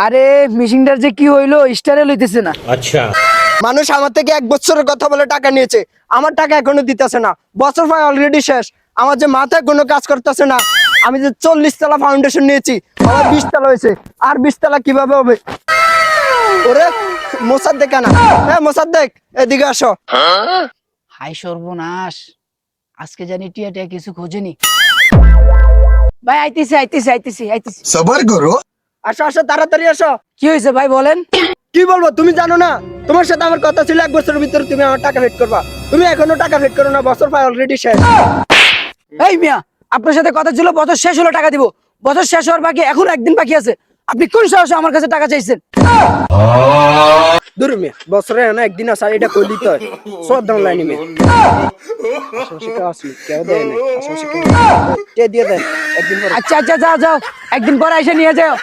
আরে মিশিংটার যে কি হইলো স্টারে লইতেছে না। अच्छा মানুষ আমার থেকে 1 বছরের কথা বলে টাকা নিয়েছে, আমার টাকা এখনো দিতেছে না। বছর প্রায় অলরেডি শেষ, আমার যে মাথায় কোনো কাজ করতেছে না। আমি যে 40 তলা ফাউন্ডেশন নিয়েছি, আমার 20 তলা হয়েছে, আর 20 তলা কিভাবে হবে? ওরে মোসাদ্দেক না, হ্যাঁ মোসাদ্দেক এদিকে আসো। হাই সর্বনাশ, আজকে জানি টিয়া টিয়া কিছু খোঁজেনি। ভাই আইতেছি। सबर करो। আসো আসো তাড়াতাড়ি আসো। কি হয়েছে ভাই বলেন। কি বলবো তুমি জানো না? তোমার সাথে আমার কথা ছিল 1 বছরের ভিতরে তুমি আমার টাকা ফেট করবা। তুমি এখনো টাকা ফেট করো না, বছর প্রায় অলরেডি শেষ। এই মিয়া, আপনার সাথে কথা ছিল বছর শেষ হলো টাকা দিব। বছর শেষ হওয়ার বাকি এখন একদিন বাকি আছে, আপনি কোন সাহসে আমার কাছে টাকা চাইছেন? দূর মিয়া, বছরে না একদিন আসা, এটা কইলি তো সব দাম লাইনি মিয়া। আশেপাশে কেউ আসলি, কেউ দেয় না, আশেপাশে কেউ কে দিয়ে দেয় একদিন পরে। আচ্ছা যাও একদিন পরে এসে নিয়ে যাও।